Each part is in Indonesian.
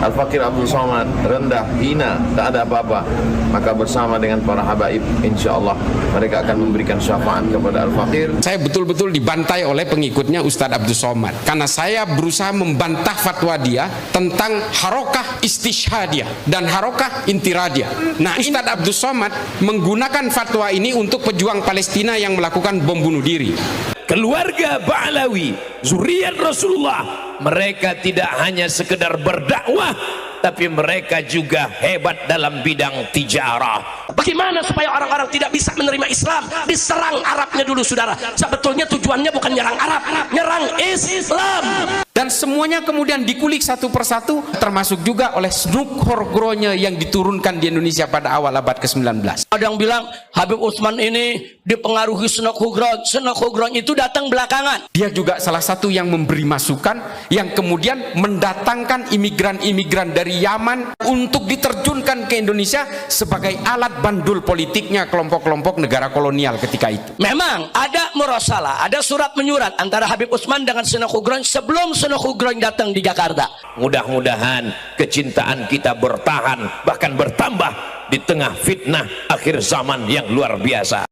Al-Fakir Abdul Somad rendah, hina, tak ada apa-apa, maka bersama dengan para habaib insyaallah mereka akan memberikan syafaat kepada Al-Fakir. Saya betul-betul dibantai oleh pengikutnya Ustadz Abdul Somad karena saya berusaha membantah fatwa dia tentang harokah istishhadiyah dan harokah intiradiyah. Nah, Ustadz Abdul Somad menggunakan fatwa ini untuk pejuang Palestina yang melakukan bom bunuh diri. Keluarga Ba'alawi, zuriat Rasulullah, mereka tidak hanya sekedar berdakwah, tapi mereka juga hebat dalam bidang tijarah. Bagaimana supaya orang-orang tidak bisa menerima Islam? Diserang Arabnya dulu, saudara. Sebetulnya tujuannya bukan nyerang Arab, nyerang Islam. Dan semuanya kemudian dikulik satu persatu, termasuk juga oleh Snuk Horgronya yang diturunkan di Indonesia pada awal abad ke-19. Ada yang bilang Habib Utsman ini dipengaruhi Snuk Horgron. Snuk Horgron itu datang belakangan. Dia juga salah satu yang memberi masukan, yang kemudian mendatangkan imigran-imigran dari Yaman untuk diterjunkan ke Indonesia sebagai alat bandul politiknya kelompok-kelompok negara kolonial ketika itu. Memang ada murasalah, ada surat menyurat antara Habib Utsman dengan Snuk Horgron sebelum Snuk Horgron datang di Jakarta. Mudah-mudahan kecintaan kita bertahan, bahkan bertambah di tengah fitnah akhir zaman yang luar biasa.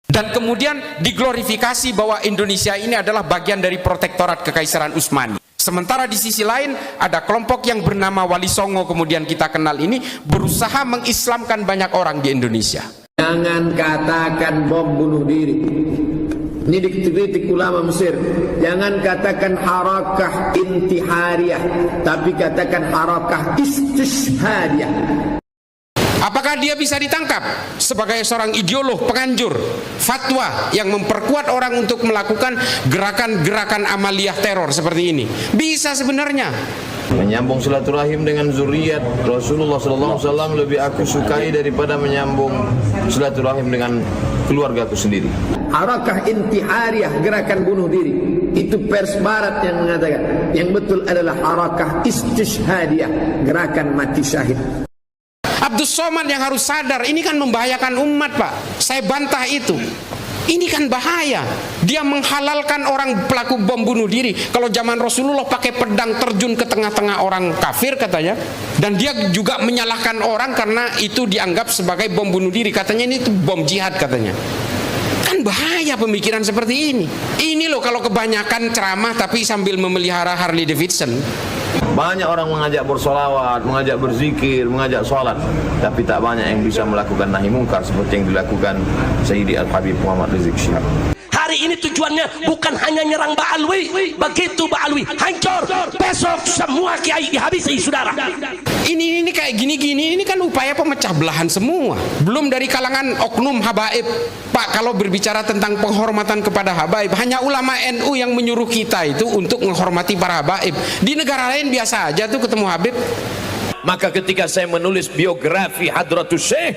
Dan kemudian diglorifikasi bahwa Indonesia ini adalah bagian dari protektorat Kekaisaran Utsmani. Sementara di sisi lain ada kelompok yang bernama Wali Songo, kemudian kita kenal ini, berusaha mengislamkan banyak orang di Indonesia. Jangan katakan bom bunuh diri. Ini dikritik ulama Mesir. Jangan katakan harakah intihariyah, tapi katakan harakah istishhadiyah. Apakah dia bisa ditangkap sebagai seorang ideolog, penganjur, fatwa yang memperkuat orang untuk melakukan gerakan-gerakan amaliyah teror seperti ini? Bisa sebenarnya. Menyambung silaturahim dengan zuriat Rasulullah SAW lebih aku sukai daripada menyambung silaturahim dengan keluargaku sendiri. Harakah intihariyah, gerakan bunuh diri, itu pers barat yang mengatakan. Yang betul adalah harakah istishhadiyah, gerakan mati syahid. Abdul Somad yang harus sadar, ini kan membahayakan umat, Pak. Saya bantah itu. Ini kan bahaya. Dia menghalalkan orang pelaku bom bunuh diri. Kalau zaman Rasulullah pakai pedang terjun ke tengah-tengah orang kafir katanya. Dan dia juga menyalahkan orang karena itu dianggap sebagai bom bunuh diri. Katanya ini itu bom jihad katanya. Kan bahaya pemikiran seperti ini. Ini loh kalau kebanyakan ceramah tapi sambil memelihara Harley Davidson. Banyak orang mengajak bersolawat, mengajak berzikir, mengajak sholat, tapi tak banyak yang bisa melakukan nahi mungkar seperti yang dilakukan Sayyidi Al-Habib Muhammad Rizik Syihab. Hari ini tujuannya bukan hanya nyerang Ba'alwi. Begitu Ba'alwi hancur, besok semua kiai dihabisi, saudara. Ini kayak gini-gini, ini kan upaya pemecah belahan semua. Belum dari kalangan oknum habaib. Pak, kalau berbicara tentang penghormatan kepada habaib, hanya ulama NU yang menyuruh kita itu untuk menghormati para habaib. Di negara lain biasa aja tuh ketemu habib. Maka ketika saya menulis biografi Hadratus Syekh,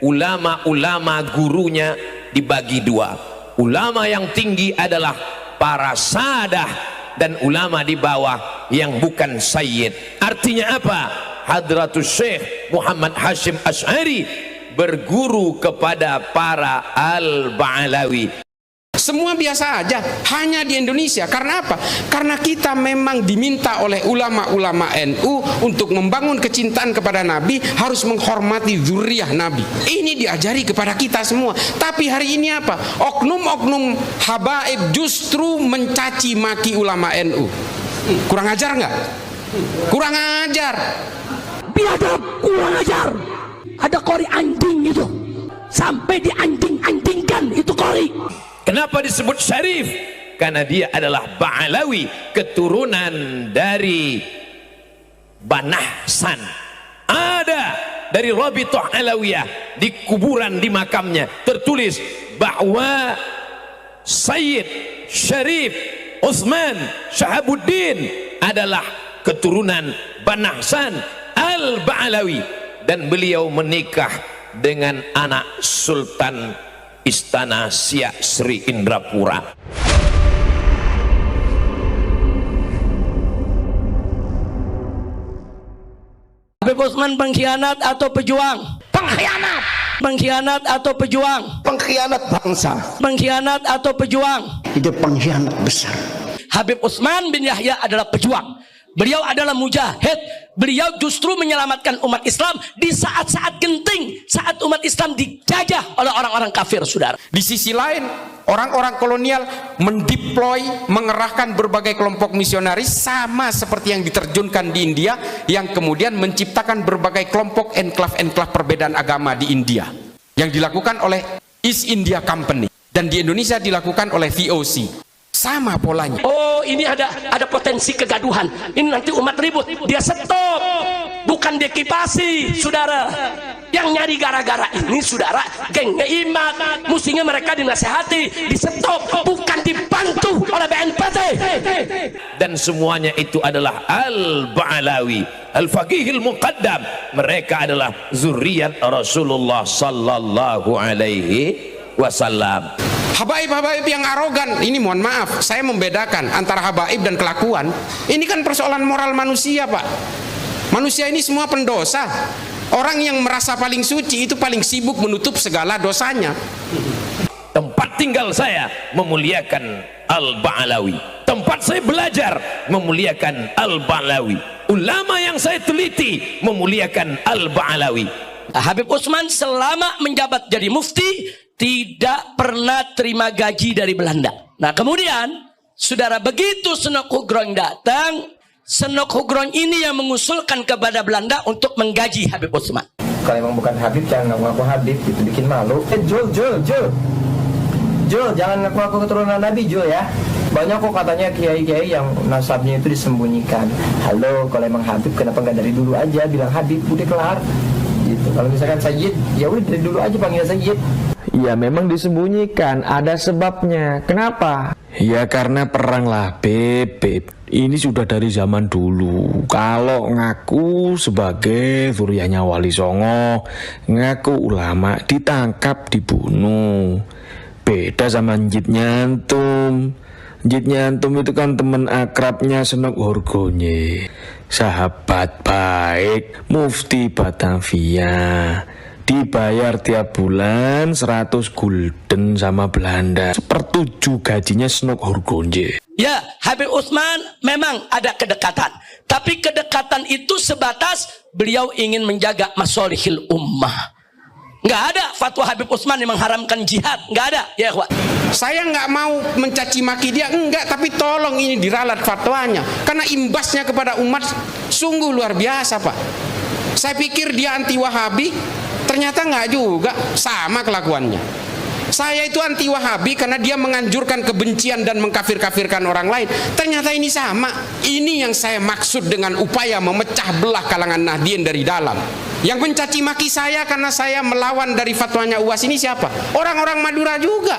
ulama-ulama gurunya dibagi dua. Ulama yang tinggi adalah para sadah, dan ulama di bawah yang bukan sayyid. Artinya apa? Hadratus Syekh Muhammad Hashim Asy'ari berguru kepada para Al-Ba'alawi. Semua biasa aja, hanya di Indonesia. Karena apa? Karena kita memang diminta oleh ulama-ulama NU untuk membangun kecintaan kepada Nabi, harus menghormati zuriyah Nabi. Ini diajari kepada kita semua. Tapi hari ini apa? Oknum-oknum habaib justru mencaci maki ulama NU. Kurang ajar nggak? Kurang ajar. Biadab, kurang ajar. Ada kori anjing itu, sampai dianjing-anjingkan itu kori. Kenapa disebut syarif? Karena dia adalah Ba'alawi, keturunan dari Banahsan. Ada dari Rabithah Alawiyah, di kuburan di makamnya tertulis bahwa Sayyid Syarif Utsman Syahabuddin adalah keturunan Banahsan Al-Ba'alawi, dan beliau menikah dengan anak Sultan Istana Siak Sri Indrapura. Habib Utsman pengkhianat atau pejuang? Pengkhianat. Pengkhianat atau pejuang? Pengkhianat bangsa. Pengkhianat atau pejuang? Itu pengkhianat besar. Habib Utsman bin Yahya adalah pejuang. Beliau adalah mujahid. Beliau justru menyelamatkan umat Islam di saat-saat genting, saat umat Islam dijajah oleh orang-orang kafir, saudara. Di sisi lain, orang-orang kolonial mendeploy, mengerahkan berbagai kelompok misionaris sama seperti yang diterjunkan di India, yang kemudian menciptakan berbagai kelompok enklav-enklav perbedaan agama di India, yang dilakukan oleh East India Company, dan di Indonesia dilakukan oleh VOC. Sama polanya. Oh, ini ada potensi kegaduhan. Ini nanti umat ribut. Dia stop, bukan dekipasi, saudara. Yang nyari gara-gara ini, saudara, gengnya imat. Mestinya mereka dinasehati, di stop, bukan dibantu oleh BNPT. Dan semuanya itu adalah Al-Ba'alawi, Al-Faqihil Muqaddam. Mereka adalah zuriat Rasulullah sallallahu alaihi wasallam. Habaib-habaib yang arogan, ini mohon maaf, saya membedakan antara habaib dan kelakuan. Ini kan persoalan moral manusia, Pak. Manusia ini semua pendosa. Orang yang merasa paling suci itu paling sibuk menutup segala dosanya. Tempat tinggal saya memuliakan Al-Ba'alawi. Tempat saya belajar memuliakan Al-Ba'alawi. Ulama yang saya teliti memuliakan Al-Ba'alawi. Habib Utsman selama menjabat jadi mufti tidak pernah terima gaji dari Belanda. Nah, kemudian saudara, begitu Senok Hugrong datang, Senok Hugrong ini yang mengusulkan kepada Belanda untuk menggaji Habib Utsman. Kalau emang bukan Habib, jangan ngaku-ngaku Habib, itu bikin malu. Jul, jangan ngaku-ngaku keturunan Nabi, Jul ya. Banyak kok katanya kiai-kiai yang nasabnya itu disembunyikan. Halo, kalau emang Habib kenapa nggak dari dulu aja bilang Habib, udah kelar. Gitu. Kalau misalkan Sayyid, ya udah dari dulu aja panggil Sayyid. Ya memang disembunyikan, ada sebabnya. Kenapa? Ya karena perang lah, Beb. Ini sudah dari zaman dulu. Kalau ngaku sebagai zuriyahnya Wali Songo, ngaku ulama, ditangkap, dibunuh. Beda sama Njit Nyantum. Njit Nyantum itu kan teman akrabnya Senok Horgonye, sahabat baik Mufti Batavia. Dibayar tiap bulan 100 gulden sama Belanda, 1/7 gajinya Senok Horgonje. Ya, Habib Utsman memang ada kedekatan, tapi kedekatan itu sebatas beliau ingin menjaga masolihil ummah. Nggak ada fatwa Habib Utsman yang mengharamkan jihad, nggak ada, ya ikhwan. Saya nggak mau mencaci maki dia, enggak, tapi tolong ini diralat fatwanya, karena imbasnya kepada umat sungguh luar biasa, Pak. Saya pikir dia anti Wahabi, ternyata nggak juga, sama kelakuannya. Saya itu anti Wahabi karena dia menganjurkan kebencian dan mengkafir-kafirkan orang lain. Ternyata ini sama. Ini yang saya maksud dengan upaya memecah belah kalangan Nahdien dari dalam. Yang mencaci maki saya karena saya melawan dari fatwanya UAS ini siapa? Orang-orang Madura juga,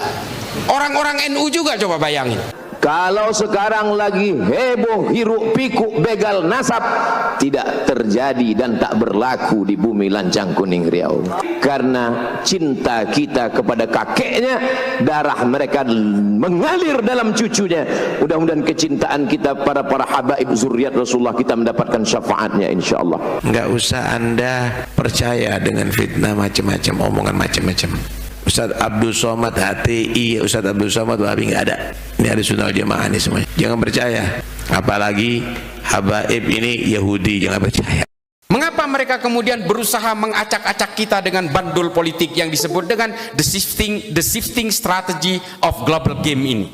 orang-orang NU juga, coba bayangin. Kalau sekarang lagi heboh hiruk pikuk begal nasab, tidak terjadi dan tak berlaku di bumi Lancang Kuning Riau. Karena cinta kita kepada kakeknya, darah mereka mengalir dalam cucunya. Mudah-mudahan kecintaan kita para habaib zuriat Rasulullah kita mendapatkan syafaatnya insyaallah. Enggak usah Anda percaya dengan fitnah macam-macam, omongan macam-macam. Ustaz Abdul Somad HTI, Ustaz Abdul Somad Wahabi, nggak ada. Ini ada Sunnah Jamaah ini semuanya. Jangan percaya. Apalagi habaib ini Yahudi, jangan percaya. Mengapa mereka kemudian berusaha mengacak-acak kita dengan bandul politik yang disebut dengan the shifting strategy of global game ini?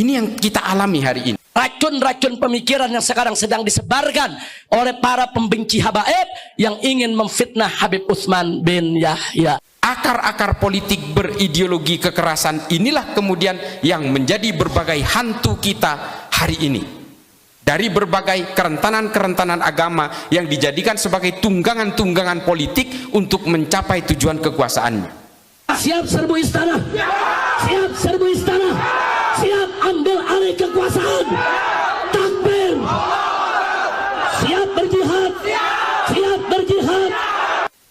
Ini yang kita alami hari ini. Racun-racun pemikiran yang sekarang sedang disebarkan oleh para pembenci habaib yang ingin memfitnah Habib Utsman bin Yahya. Akar-akar politik berideologi kekerasan inilah kemudian yang menjadi berbagai hantu kita hari ini. Dari berbagai kerentanan-kerentanan agama yang dijadikan sebagai tunggangan-tunggangan politik untuk mencapai tujuan kekuasaannya. Siap serbu istana, siap serbu istana, siap ambil alih kekuasaan. Takbir, siap berjihad, siap berjihad.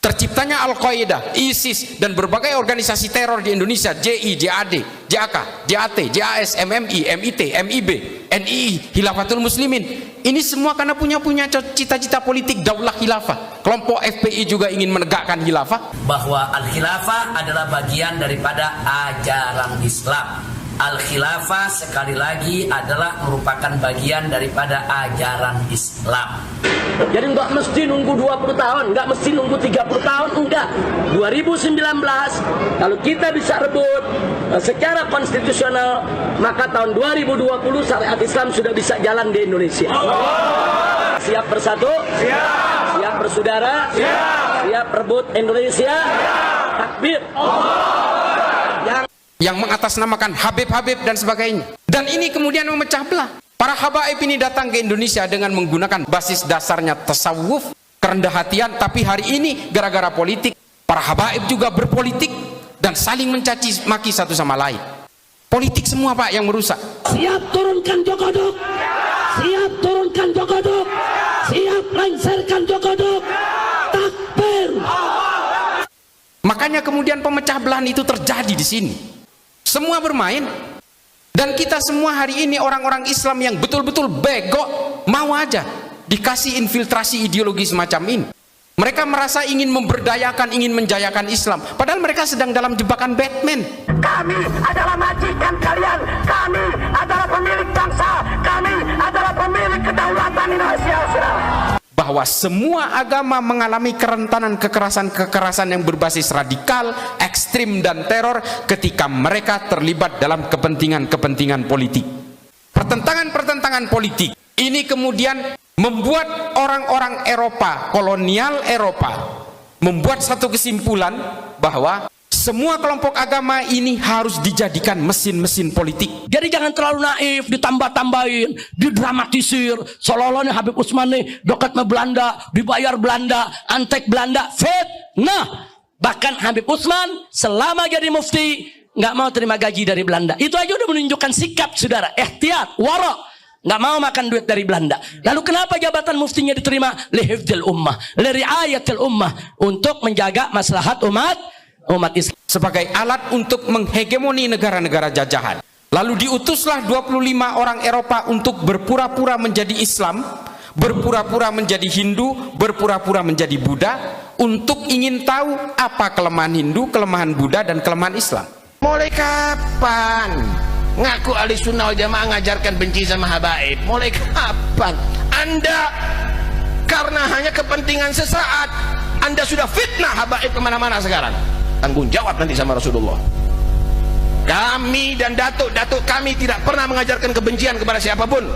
Terciptanya Al-Qaeda, ISIS, dan berbagai organisasi teror di Indonesia, JI, JAD, JAK, JAT, JAS, MMI, MIT, MIB, NII, Hilafatul Muslimin. Ini semua karena punya cita-cita politik daulah khilafah. Kelompok FPI juga ingin menegakkan khilafah. Bahwa al-khilafah adalah bagian daripada ajaran Islam. Al-khilafah sekali lagi adalah merupakan bagian daripada ajaran Islam. Jadi nggak mesti nunggu 20 tahun, nggak mesti nunggu 30 tahun, enggak. 2019 kalau kita bisa rebut secara konstitusional, maka tahun 2020 syariat Islam sudah bisa jalan di Indonesia. Siap bersatu? Siap. Siap bersaudara? Siap. Siap rebut Indonesia? Siap. Takbir. Yang mengatasnamakan Habib-Habib dan sebagainya. Dan ini kemudian memecah belah. Para habaib ini datang ke Indonesia dengan menggunakan basis dasarnya tasawuf, kerendah hatian, tapi hari ini gara-gara politik, para habaib juga berpolitik dan saling mencaci maki satu sama lain. Politik semua Pak yang merusak. Siap turunkan Jokodok. Siap turunkan Jokodok. Siap lengserkan Jokodok. Takbir. Makanya kemudian pemecah belahan itu terjadi di sini. Semua bermain. Dan kita semua hari ini orang-orang Islam yang betul-betul bego, mau aja dikasih infiltrasi ideologi semacam ini. Mereka merasa ingin memberdayakan, ingin menjayakan Islam, padahal mereka sedang dalam jebakan Batman. Kami adalah majikan kalian. Kami adalah pemilik bangsa. Kami adalah pemilik kedaulatan Indonesia. Bahwa semua agama mengalami kerentanan kekerasan-kekerasan yang berbasis radikal, ekstrim, dan teror ketika mereka terlibat dalam kepentingan-kepentingan politik. Pertentangan-pertentangan politik ini kemudian membuat orang-orang Eropa, kolonial Eropa, membuat satu kesimpulan bahwa semua kelompok agama ini harus dijadikan mesin-mesin politik. Jadi jangan terlalu naif, ditambah-tambahin, didramatisir. Seolah-olahnya Habib Utsman nih dekat sama Belanda, dibayar Belanda, antek Belanda, fitnah. Bahkan Habib Utsman selama jadi mufti nggak mau terima gaji dari Belanda. Itu aja udah menunjukkan sikap saudara, ihtiyat, wara. Nggak mau makan duit dari Belanda. Lalu kenapa jabatan muftinya diterima? Lihifdzil ummah, liriayatil ummah, untuk menjaga maslahat umat Islam, sebagai alat untuk menghegemoni negara-negara jajahan. Lalu diutuslah 25 orang Eropa untuk berpura-pura menjadi Islam, berpura-pura menjadi Hindu, berpura-pura menjadi Buddha, untuk ingin tahu apa kelemahan Hindu, kelemahan Buddha, dan kelemahan Islam. Mulai kapan ngaku ahli sunnah wal jamaah ngajarkan benci sama habaib? Mulai kapan? Anda karena hanya kepentingan sesaat, Anda sudah fitnah habaib kemana-mana sekarang. Tanggung jawab nanti sama Rasulullah. Kami dan datuk-datuk kami tidak pernah mengajarkan kebencian kepada siapapun.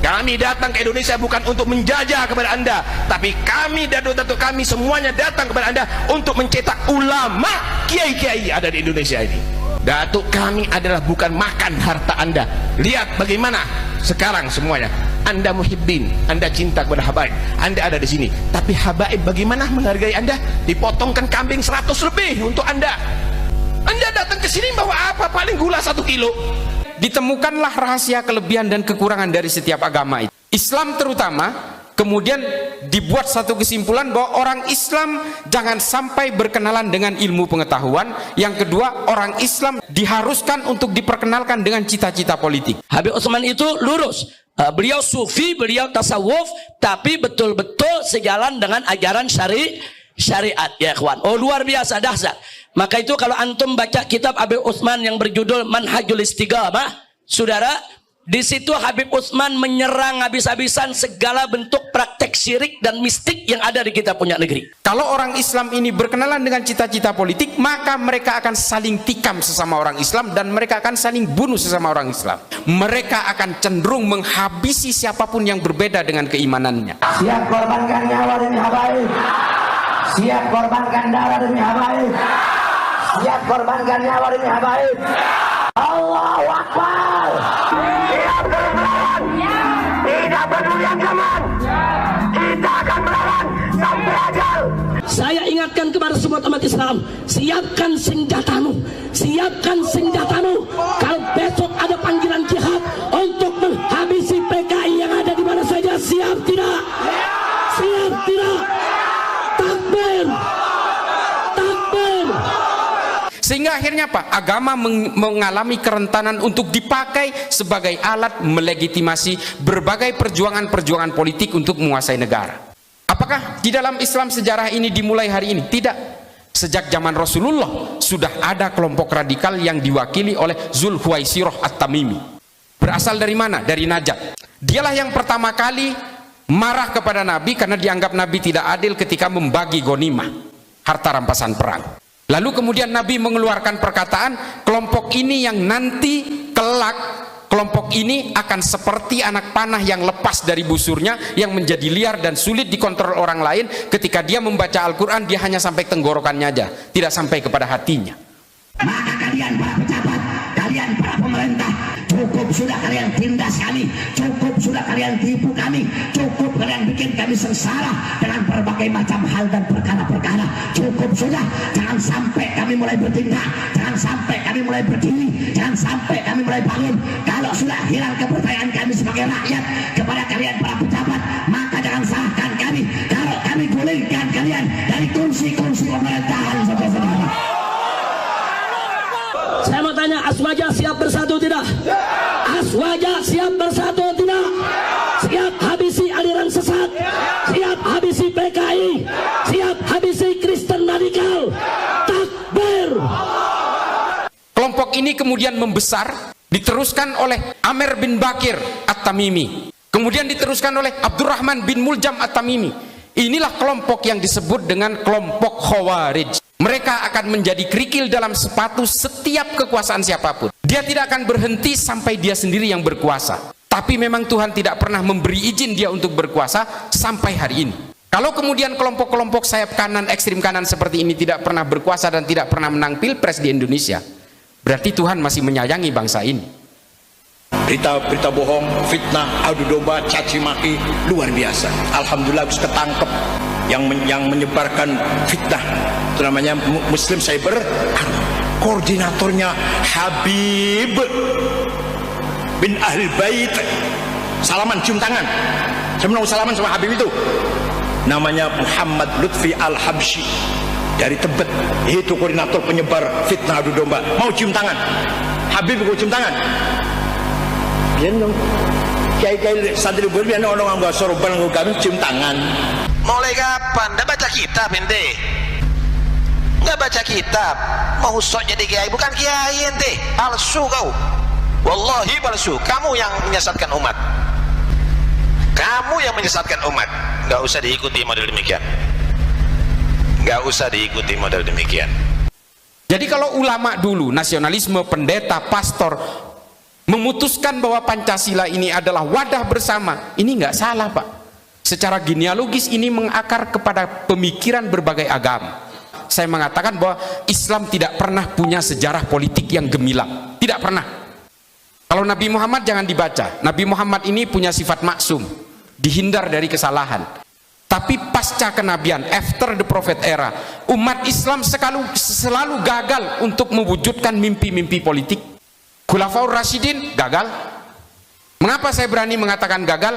Kami datang ke Indonesia bukan untuk menjajah kepada Anda, tapi kami, datuk-datuk kami semuanya datang kepada Anda untuk mencetak ulama, kiai-kiai ada di Indonesia ini. Datuk kami adalah bukan makan harta Anda. Lihat bagaimana sekarang semuanya. Anda muhibbin, Anda cinta kepada habaib, Anda ada di sini. Tapi habaib bagaimana menghargai Anda? Dipotongkan kambing 100 lebih untuk Anda. Anda datang ke sini bawa apa? Paling gula 1 kilo. Ditemukanlah rahasia kelebihan dan kekurangan dari setiap agama itu. Islam terutama, kemudian dibuat satu kesimpulan bahwa orang Islam jangan sampai berkenalan dengan ilmu pengetahuan. Yang kedua, orang Islam diharuskan untuk diperkenalkan dengan cita-cita politik. Habib Utsman itu lurus. Beliau sufi, beliau tasawuf, tapi betul-betul sejalan dengan ajaran syariat ya ikhwan. Oh luar biasa dahsyat. Maka itu kalau antum baca kitab Habib Utsman yang berjudul Manhajul Istiqamah, saudara, di situ Habib Utsman menyerang habis-habisan segala bentuk praktek syirik dan mistik yang ada di kita punya negeri. Kalau orang Islam ini berkenalan dengan cita-cita politik, maka mereka akan saling tikam sesama orang Islam dan mereka akan saling bunuh sesama orang Islam. Mereka akan cenderung menghabisi siapapun yang berbeda dengan keimanannya. Siap korbankan nyawa demi habaib. Siap korbankan darah demi habaib. Siap korbankan nyawa demi habaib. Allahu Akbar. Siap berlawan. Tidak peduli ancaman. Kita akan melawan sampai ajal. Saya ingatkan kepada semua umat Islam, siapkan senjatamu, siapkan senjatamu. Kalau besok ada panggilan jihad untuk menghabisi PKI yang ada di mana saja, siap tidak? Siap tidak? Takbir! Takbir! Sehingga akhirnya apa? Agama mengalami kerentanan untuk dipakai sebagai alat melegitimasi berbagai perjuangan-perjuangan politik untuk menguasai negara. Apakah di dalam Islam sejarah ini dimulai hari ini? Tidak. Sejak zaman Rasulullah sudah ada kelompok radikal yang diwakili oleh Zulhuwaisirah At-Tamimi. Berasal dari mana? Dari Najd. Dialah yang pertama kali marah kepada Nabi karena dianggap Nabi tidak adil ketika membagi ghanimah, harta rampasan perang. Lalu kemudian Nabi mengeluarkan perkataan, kelompok ini yang nanti kelak, kelompok ini akan seperti anak panah yang lepas dari busurnya, yang menjadi liar dan sulit dikontrol orang lain. Ketika dia membaca Al-Quran, dia hanya sampai tenggorokannya aja, tidak sampai kepada hatinya. Maka kalian para pejabat, kalian para pemerintah, cukup sudah kalian tindas kami, cukup sudah kalian tipu kami, cukup kalian bikin kami sengsara dengan berbagai macam hal dan perkara-perkara. Cukup sudah, jangan sampai kami mulai bertindak, jangan sampai kami mulai berdiri, jangan sampai kami mulai bangun. Kalau sudah hilang kepercayaan kami sebagai rakyat kepada kalian para pejabat, maka jangan salahkan kami kalau kami gulingkan kalian dari kursi-kursi pemerintahan saudara-saudara. Saya mau tanya, Aswaja siap bersatu tidak? Aswaja siap bersatu tidak? Siap habisi aliran sesat? Siap habisi PKI? Siap habisi Kristen radikal? Takbir! Kelompok ini kemudian membesar, diteruskan oleh Amir bin Bakir At-Tamimi, kemudian diteruskan oleh Abdurrahman bin Muljam At-Tamimi. Inilah kelompok yang disebut dengan kelompok Khawarij. Mereka akan menjadi kerikil dalam sepatu setiap kekuasaan siapapun. Dia tidak akan berhenti sampai dia sendiri yang berkuasa. Tapi memang Tuhan tidak pernah memberi izin dia untuk berkuasa sampai hari ini. Kalau kemudian kelompok-kelompok sayap kanan, ekstrim kanan seperti ini tidak pernah berkuasa dan tidak pernah menang pilpres di Indonesia, berarti Tuhan masih menyayangi bangsa ini. Berita-berita bohong, fitnah, adu domba, caci maki luar biasa. Alhamdulillah bisa ketangkep yang menyebarkan fitnah. Itu namanya Muslim Cyber. Koordinatornya Habib bin Ahlul Bait. Salaman, cium tangan. Saya mau salaman sama Habib itu. Namanya Muhammad Lutfi Al-Habsyi dari Tebet. Itu koordinator penyebar fitnah adu domba. Mau cium tangan? Habib mau cium tangan? Biar dong. Kiai-kiai santri berbiar orang nggak sorban kami cium tangan. Mulai kapan? Nggak baca kitab ente? Nggak baca kitab? Mau sok jadi kiai? Bukan kiai ente. Palsu kau. Wallahi palsu. Kamu yang menyesatkan umat. Kamu yang menyesatkan umat. Nggak usah diikuti model demikian. Nggak usah diikuti model demikian. Jadi kalau ulama dulu, nasionalisme, pendeta, pastor memutuskan bahwa Pancasila ini adalah wadah bersama, ini nggak salah Pak. Secara genealogis ini mengakar kepada pemikiran berbagai agama. Saya mengatakan bahwa Islam tidak pernah punya sejarah politik yang gemilang, tidak pernah. Kalau Nabi Muhammad jangan dibaca. Nabi Muhammad ini punya sifat maksum, dihindar dari kesalahan. Tapi pasca kenabian, after the prophet era, umat Islam selalu gagal untuk mewujudkan mimpi-mimpi politik. Khulafaur Rasyidin gagal. Mengapa saya berani mengatakan gagal?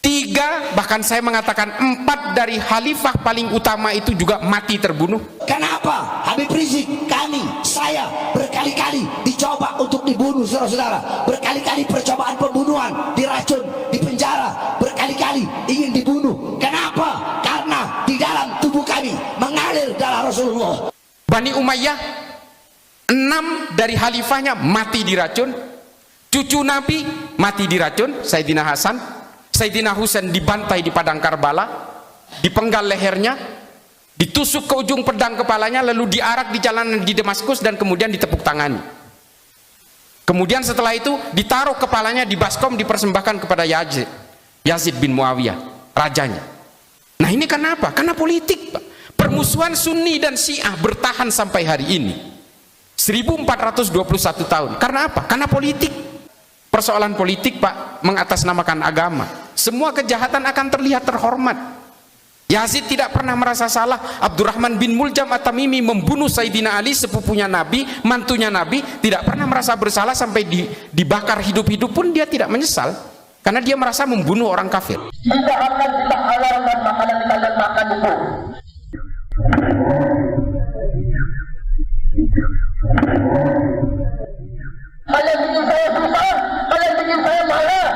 3, bahkan saya mengatakan 4 dari khalifah paling utama itu juga mati terbunuh. Kenapa? Habib Rizik, kami, saya berkali-kali dicoba untuk dibunuh saudara-saudara. Berkali-kali percobaan pembunuhan, diracun, dipenjara, berkali-kali ingin dibunuh. Kenapa? Karena di dalam tubuh kami mengalir darah Rasulullah. Bani Umayyah, 6 dari khalifahnya mati diracun. Cucu Nabi mati diracun, Sayyidina Hasan. Sayyidina Husain dibantai di padang Karbala, dipenggal lehernya, ditusuk ke ujung pedang kepalanya, lalu diarak di jalanan di Damaskus dan kemudian ditepuk tangani. Kemudian setelah itu ditaruh kepalanya di baskom, dipersembahkan kepada Yazid bin Muawiyah, rajanya. Nah ini kenapa? Karena politik Pak. Permusuhan Sunni dan Syiah bertahan sampai hari ini 1421 tahun. Karena apa? Karena politik. Persoalan politik Pak mengatasnamakan agama. Semua kejahatan akan terlihat terhormat. Yazid tidak pernah merasa salah. Abdurrahman bin Muljam At-Tamimi membunuh Sayyidina Ali, sepupunya Nabi, mantunya Nabi, tidak pernah merasa bersalah sampai dibakar hidup-hidup pun dia tidak menyesal. Karena dia merasa membunuh orang kafir. Tidak akan kita halalkan makanan yang kalian makan itu. Kalian bikin saya susah, kalian bikin saya marah.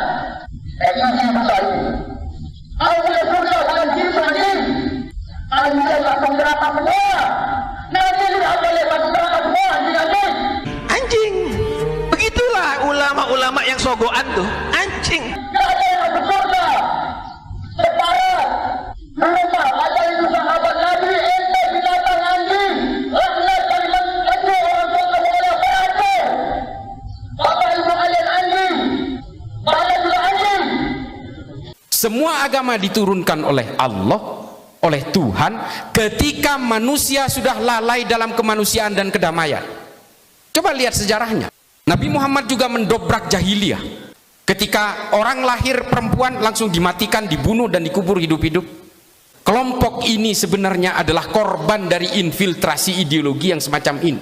Ini susah ini. Aku boleh surga, kalian cinta ini. Kalian langsung berapa semua. Quran tuh anjing. Semua agama diturunkan oleh Allah, oleh Tuhan, ketika manusia sudah lalai dalam kemanusiaan dan kedamaian. Coba lihat sejarahnya. Nabi Muhammad juga mendobrak jahiliyah. Ketika orang lahir perempuan langsung dimatikan, dibunuh dan dikubur hidup-hidup. Kelompok ini sebenarnya adalah korban dari infiltrasi ideologi yang semacam ini.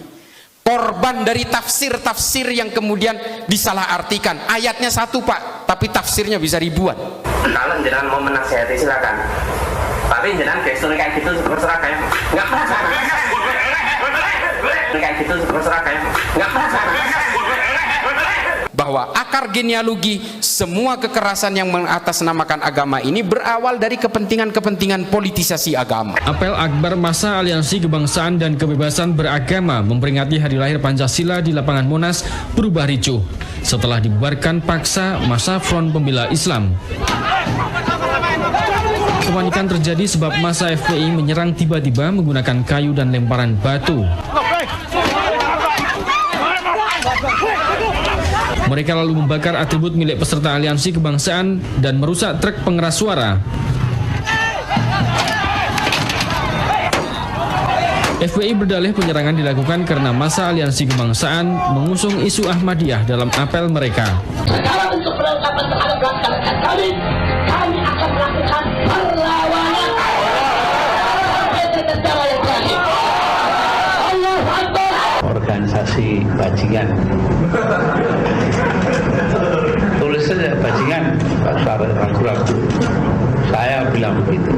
Korban dari tafsir-tafsir yang kemudian disalahartikan. Ayatnya satu Pak, tapi tafsirnya bisa ribuan. Kalau jenengan mau menasihati silakan. Tapi jenengan gestur kayak gitu terserah kayak nggak masalah. Kayak gitu terserah kayak nggak masalah. Bahwa akar genealogi semua kekerasan yang mengatasnamakan agama ini berawal dari kepentingan-kepentingan politisasi agama. Apel akbar masa Aliansi Kebangsaan dan Kebebasan Beragama memperingati hari lahir Pancasila di lapangan Monas berubah ricuh setelah dibubarkan paksa masa Front Pembela Islam. Kepanikan terjadi sebab masa FPI menyerang tiba-tiba menggunakan kayu dan lemparan batu. Mereka lalu membakar atribut milik peserta Aliansi Kebangsaan dan merusak truk pengeras suara. FPI berdalih penyerangan dilakukan karena masa Aliansi Kebangsaan mengusung isu Ahmadiyah dalam apel mereka. Sekarang untuk perlengkapan terhadap rekan-rekan kami akan melakukan perlawanan sampai dengan cara yang terakhir. Allahu Akbar. Organisasi bajingan. Tulis saja bajingan, ragu-ragu. Saya bilang begitu.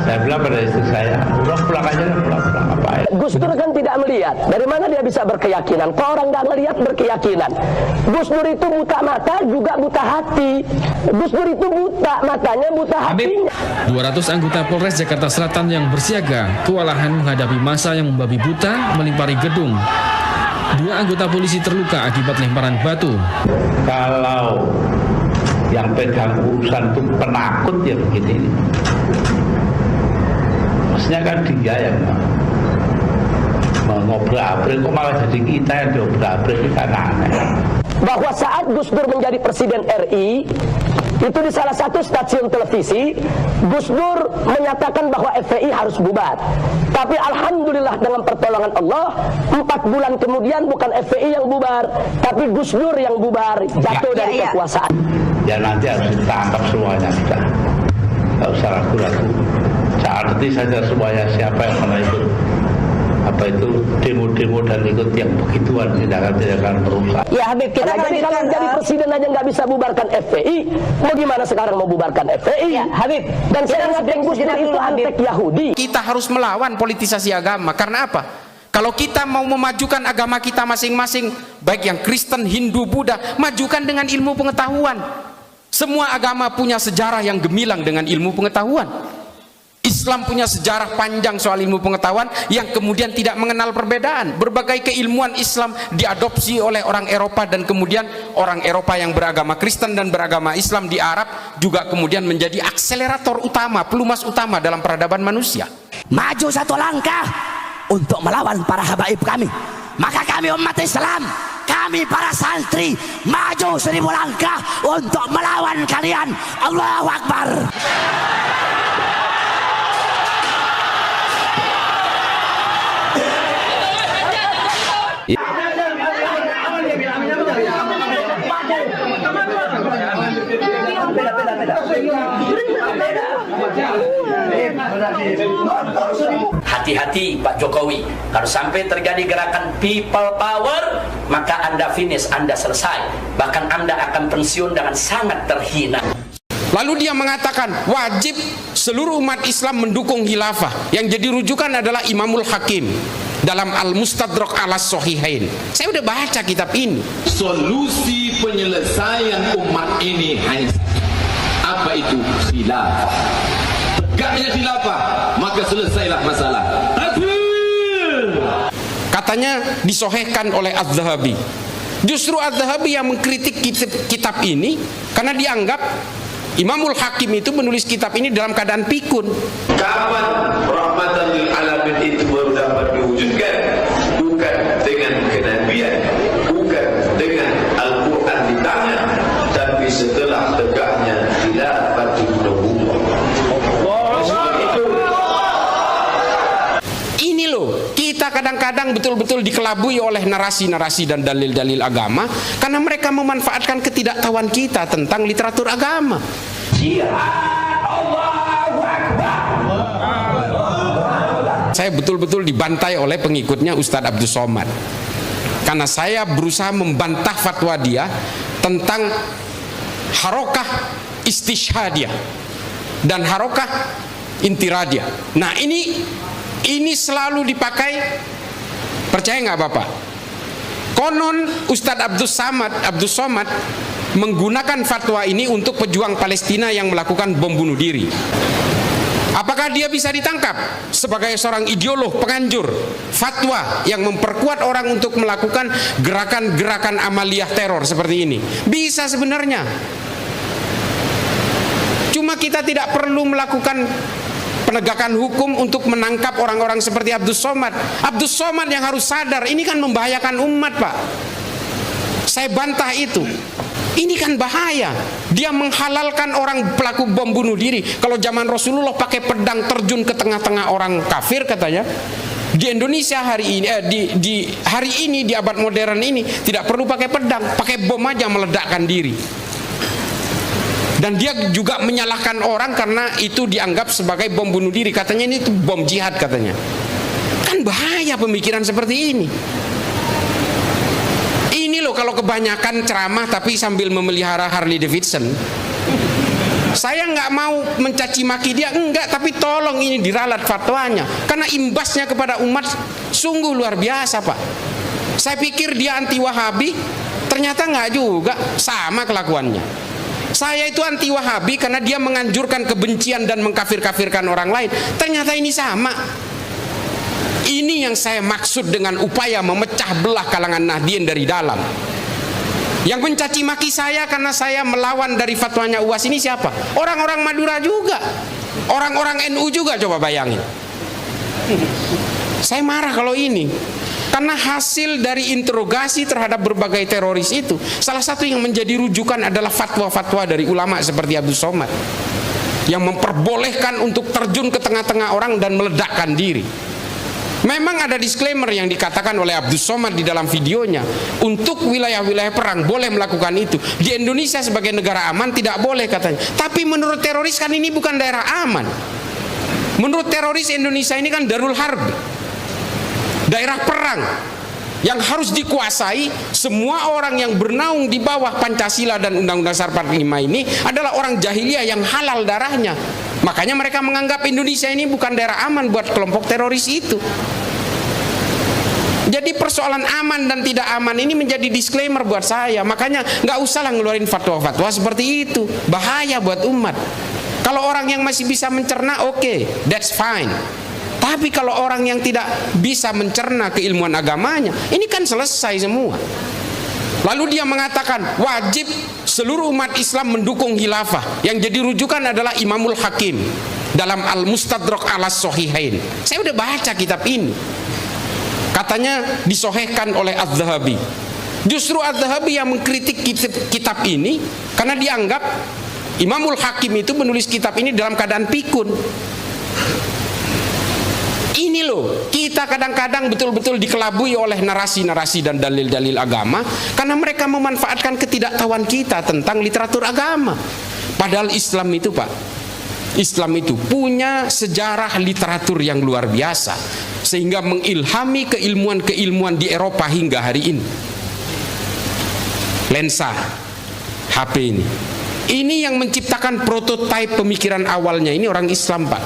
Saya bilang pada istri saya, udah pulang aja, pulang apa ya. Gus Dur kan tidak melihat. Dari mana dia bisa berkeyakinan? Kok orang nggak melihat berkeyakinan? Gus Dur itu buta mata juga buta hati. Gus Dur itu buta matanya, buta hatinya. 200 anggota Polres Jakarta Selatan yang bersiaga kewalahan menghadapi massa yang membabi buta melempari gedung. 2 anggota polisi terluka akibat lemparan batu. Kalau yang pegang urusan itu penakut ya begini. Maksudnya kan dia yang ngobrak-abrik, kok malah jadi kita yang diobrak-abrik, itu kan aneh. Bahwa saat Gus Dur menjadi Presiden RI, itu di salah satu stasiun televisi, Gus Dur menyatakan bahwa FPI harus bubar. Tapi alhamdulillah dengan pertolongan Allah, 4 bulan kemudian bukan FPI yang bubar, tapi Gus Dur yang bubar, jatuh dari kekuasaan. Ya nanti harus ditangkap semuanya sudah. Tidak usah ragu-ragu. Arti saja semuanya siapa yang pernah ikut demo-demo dan ikut yang begituan tidak akan merusak. Ya Habib, kita jadi kalau jadi presiden aja nggak bisa bubarkan FPI, mau gimana sekarang mau bubarkan FPI? Ya, Habib. Dan saya ingat yang Gus Dur itu antek Yahudi. Kita harus melawan politisasi agama. Karena apa? Kalau kita mau memajukan agama kita masing-masing, baik yang Kristen, Hindu, Buddha, majukan dengan ilmu pengetahuan. Semua agama punya sejarah yang gemilang dengan ilmu pengetahuan. Islam punya sejarah panjang soal ilmu pengetahuan yang kemudian tidak mengenal perbedaan. Berbagai keilmuan Islam diadopsi oleh orang Eropa dan kemudian orang Eropa yang beragama Kristen dan beragama Islam di Arab juga kemudian menjadi akselerator utama, pelumas utama dalam peradaban manusia. Maju satu langkah untuk melawan para habaib kami. Maka kami umat Islam, kami para santri maju 1000 langkah untuk melawan kalian. Allahu Akbar. Hati-hati Pak Jokowi, kalau sampai terjadi gerakan people power, maka Anda finish, Anda selesai, bahkan Anda akan pensiun dengan sangat terhina. Lalu dia mengatakan wajib seluruh umat Islam mendukung khilafah. Yang jadi rujukan adalah Imamul Hakim dalam Al-Mustadrak ala Sahihain. Saya udah baca kitab ini. Solusi penyelesaian umat ini hanya apa itu? Khilafah. Tegaknya khilafah, maka selesailah masalah. Takbir. Katanya disohehkan oleh Az-Zahabi. Justru Az-Zahabi yang mengkritik kitab ini karena dianggap Imamul Hakim itu menulis kitab ini dalam keadaan pikun. Kapan rahmatan lil alamin itu baru dapat diwujudkan? Bukan dengan kenabian, bukan dengan Al-Quran di tangan, tapi setelah tegaknya khilafatul nubuwwah. Ini loh, kita kadang-kadang betul-betul dikelabui oleh narasi-narasi dan dalil-dalil agama karena mereka memanfaatkan ketidaktahuan kita tentang literatur agama. Saya betul-betul dibantai oleh pengikutnya Ustadz Abdus Somad karena saya berusaha membantah fatwa dia tentang harokah istishhadiyah dan harokah intiradiyah. Nah ini selalu dipakai, percaya nggak Bapak? Konon Ustadz Abdus Somad menggunakan fatwa ini untuk pejuang Palestina yang melakukan bom bunuh diri. Apakah dia bisa ditangkap sebagai seorang ideolog penganjur fatwa yang memperkuat orang untuk melakukan gerakan-gerakan amaliyah teror seperti ini? Bisa sebenarnya. Cuma kita tidak perlu melakukan penegakan hukum untuk menangkap orang-orang seperti Abdus Somad. Abdus Somad yang harus sadar, ini kan membahayakan umat, Pak. Saya bantah itu. Ini kan bahaya. Dia menghalalkan orang pelaku bom bunuh diri. Kalau zaman Rasulullah pakai pedang terjun ke tengah-tengah orang kafir katanya. Di Indonesia hari ini, di hari ini, di abad modern ini tidak perlu pakai pedang, pakai bom aja meledakkan diri. Dan dia juga menyalahkan orang karena itu dianggap sebagai bom bunuh diri. Katanya ini itu bom jihad katanya. Kan bahaya pemikiran seperti ini. Ini loh kalau kebanyakan ceramah tapi sambil memelihara Harley Davidson. Saya nggak mau mencaci maki dia, enggak, tapi tolong ini diralat fatwanya. Karena imbasnya kepada umat sungguh luar biasa, Pak. Saya pikir dia anti Wahabi, ternyata nggak juga, sama kelakuannya. Saya itu anti Wahabi karena dia menganjurkan kebencian dan mengkafir-kafirkan orang lain. Ternyata ini sama. Ini yang saya maksud dengan upaya memecah belah kalangan Nahdien dari dalam. Yang mencaci maki saya karena saya melawan dari fatwanya UAS ini siapa? Orang-orang Madura juga, orang-orang NU juga, coba bayangin. Saya marah kalau ini karena hasil dari interogasi terhadap berbagai teroris itu, salah satu yang menjadi rujukan adalah fatwa-fatwa dari ulama seperti Abdus Somad yang memperbolehkan untuk terjun ke tengah-tengah orang dan meledakkan diri. Memang ada disclaimer yang dikatakan oleh Abdus Somad di dalam videonya, untuk wilayah-wilayah perang boleh melakukan itu. Di Indonesia sebagai negara aman tidak boleh katanya. Tapi menurut teroris kan ini bukan daerah aman. Menurut teroris Indonesia ini kan darul harb, daerah perang yang harus dikuasai. Semua orang yang bernaung di bawah Pancasila dan Undang-Undang Dasar 45 ini adalah orang jahiliyah yang halal darahnya. Makanya mereka menganggap Indonesia ini bukan daerah aman buat kelompok teroris itu. Jadi persoalan aman dan tidak aman ini menjadi disclaimer buat saya. Makanya nggak usahlah ngeluarin fatwa-fatwa seperti itu. Bahaya buat umat. Kalau orang yang masih bisa mencerna, oke, that's fine. Tapi kalau orang yang tidak bisa mencerna keilmuan agamanya, ini kan selesai semua. Lalu dia mengatakan wajib seluruh umat Islam mendukung khilafah. Yang jadi rujukan adalah Imamul Hakim dalam Al-Mustadrak ala Sahihain. Saya udah baca kitab ini. Katanya disohehkan oleh Az-Zahabi. Justru Az-Zahabi yang mengkritik kitab ini karena dianggap Imamul Hakim itu menulis kitab ini dalam keadaan pikun. Ini loh, kita kadang-kadang betul-betul dikelabui oleh narasi-narasi dan dalil-dalil agama karena mereka memanfaatkan ketidaktahuan kita tentang literatur agama. Padahal Islam itu, Pak, Islam itu punya sejarah literatur yang luar biasa sehingga mengilhami keilmuan-keilmuan di Eropa hingga hari ini. Lensa HP ini yang menciptakan prototipe pemikiran awalnya ini orang Islam, Pak.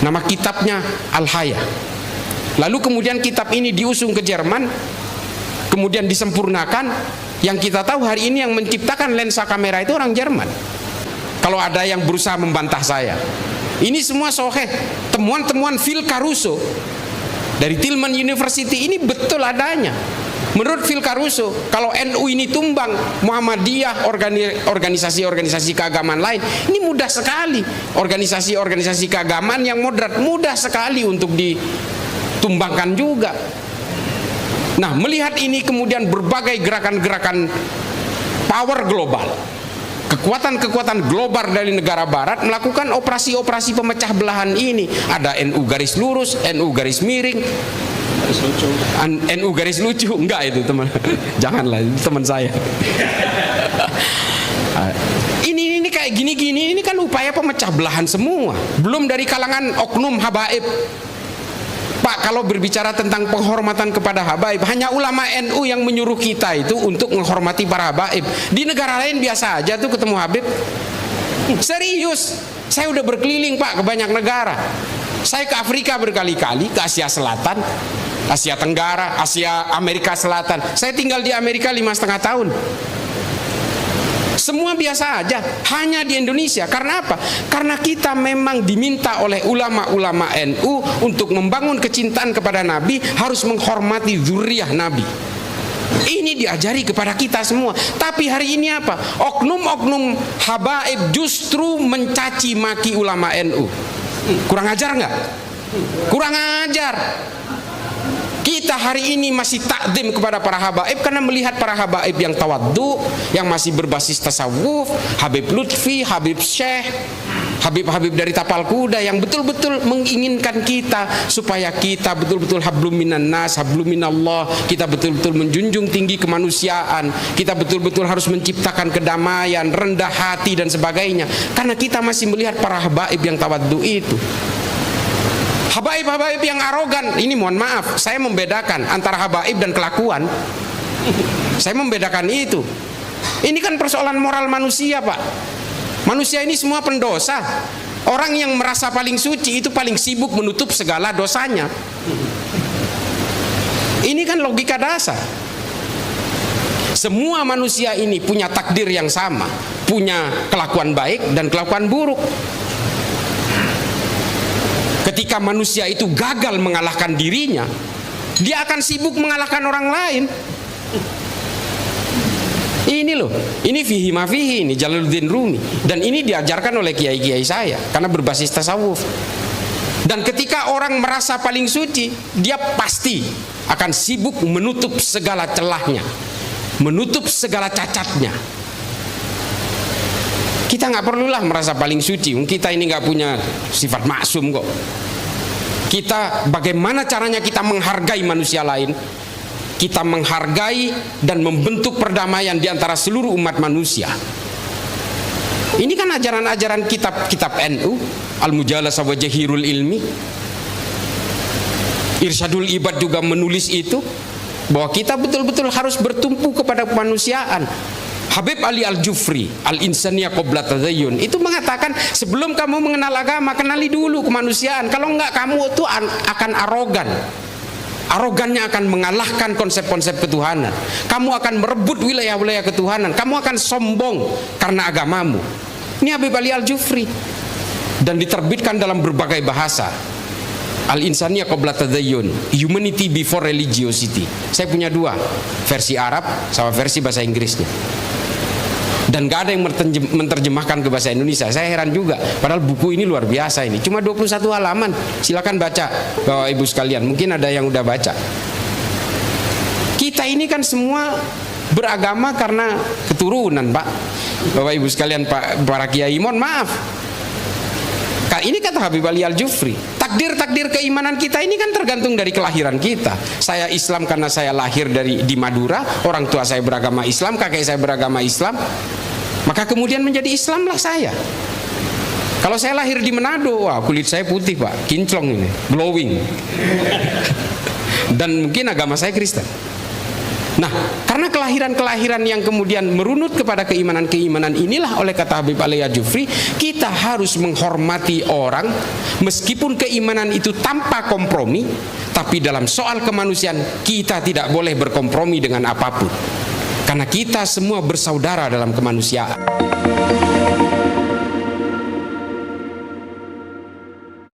Nama kitabnya Al-Haya. Lalu kemudian kitab ini diusung ke Jerman, kemudian disempurnakan. Yang kita tahu hari ini yang menciptakan lensa kamera itu orang Jerman. Kalau ada yang berusaha membantah saya, ini semua soheh. Temuan-temuan Phil Caruso dari Tillman University ini betul adanya. Menurut Phil Caruso, kalau NU ini tumbang, Muhammadiyah, organisasi-organisasi keagamaan lain, ini mudah sekali. Organisasi-organisasi keagamaan yang moderat mudah sekali untuk ditumbangkan juga. Nah, melihat ini kemudian berbagai gerakan-gerakan power global, kekuatan-kekuatan global dari negara barat melakukan operasi-operasi pemecah belahan ini. Ada NU garis lurus, NU garis miring, NU garis lucu. Enggak itu teman, janganlah, itu teman saya. Ini kayak gini-gini, ini kan upaya pemecah belahan semua. Belum dari kalangan oknum habaib. Pak, kalau berbicara tentang penghormatan kepada habaib, hanya ulama NU yang menyuruh kita itu untuk menghormati para habaib. Di negara lain biasa aja tuh ketemu habib. Serius, saya udah berkeliling Pak ke banyak negara. Saya ke Afrika berkali-kali, ke Asia Selatan, Asia Tenggara, Asia Amerika Selatan. Saya tinggal di Amerika 5,5 tahun. Semua biasa aja, hanya di Indonesia. Karena apa? Karena kita memang diminta oleh ulama-ulama NU untuk membangun kecintaan kepada Nabi, harus menghormati zuriyah Nabi. Ini diajari kepada kita semua. Tapi hari ini apa? Oknum-oknum habaib justru mencaci maki ulama NU. Kurang ajar nggak? Kurang ajar. Kita hari ini masih takdim kepada para habaib karena melihat para habaib yang tawaddu, yang masih berbasis tasawuf, Habib Lutfi, Habib Syekh, Habib-habib dari tapal kuda yang betul-betul menginginkan kita supaya kita betul-betul hablum minan nas, hablum minallah, kita betul-betul menjunjung tinggi kemanusiaan, kita betul-betul harus menciptakan kedamaian, rendah hati dan sebagainya. Karena kita masih melihat para habaib yang tawaddu itu. Habaib-habaib yang arogan, ini mohon maaf, saya membedakan antara habaib dan kelakuan. Saya membedakan itu. Ini kan persoalan moral manusia, Pak. Manusia ini semua pendosa. Orang yang merasa paling suci itu paling sibuk menutup segala dosanya. Ini kan logika dasar. Semua manusia ini punya takdir yang sama, punya kelakuan baik dan kelakuan buruk. Ketika manusia itu gagal mengalahkan dirinya, dia akan sibuk mengalahkan orang lain. Ini loh, ini fihi ma fihi, ini Jalaluddin Rumi. Dan ini diajarkan oleh kiai-kiai saya karena berbasis tasawuf. Dan ketika orang merasa paling suci, dia pasti akan sibuk menutup segala celahnya, menutup segala cacatnya. Kita nggak perlulah merasa paling suci, kita ini nggak punya sifat maksum kok. Kita bagaimana caranya kita menghargai manusia lain? Kita menghargai dan membentuk perdamaian di antara seluruh umat manusia. Ini kan ajaran-ajaran kitab NU, Al-Mujalasah wa Jahirul Ilmi. Irsyadul Ibad juga menulis itu, bahwa kita betul-betul harus bertumpu kepada kemanusiaan. Habib Ali Al-Jufri, Al-Insaniyah Qabla Tadayyun, itu mengatakan sebelum kamu mengenal agama, kenali dulu kemanusiaan. Kalau enggak, kamu itu akan arogan. Arogannya akan mengalahkan konsep-konsep ketuhanan. Kamu akan merebut wilayah-wilayah ketuhanan. Kamu akan sombong karena agamamu. Ini Habib Ali Al-Jufri. Dan diterbitkan dalam berbagai bahasa. Al-Insaniyah Qabla Tadayyun, Humanity Before Religiosity. Saya punya dua, versi Arab sama versi bahasa Inggrisnya. Dan gak ada yang menerjemahkan ke bahasa Indonesia. Saya heran juga, padahal buku ini luar biasa ini. Cuma 21 halaman. Silakan baca, Bapak Ibu sekalian. Mungkin ada yang udah baca. Kita ini kan semua beragama karena keturunan, Pak. Bapak Ibu sekalian, Pak, para kiai, mohon maaf. Ini kata Habib Ali Al-Jufri, takdir-takdir keimanan kita ini kan tergantung dari kelahiran kita. Saya Islam karena saya lahir di Madura, orang tua saya beragama Islam, kakek saya beragama Islam, maka kemudian menjadi Islamlah saya. Kalau saya lahir di Manado, wah kulit saya putih Pak, kinclong ini, glowing. Dan mungkin agama saya Kristen. Nah, karena kelahiran-kelahiran yang kemudian merunut kepada keimanan-keimanan inilah, oleh kata Habib Ali Al-Jufri, kita harus menghormati orang meskipun keimanan itu tanpa kompromi, tapi dalam soal kemanusiaan kita tidak boleh berkompromi dengan apapun. Karena kita semua bersaudara dalam kemanusiaan.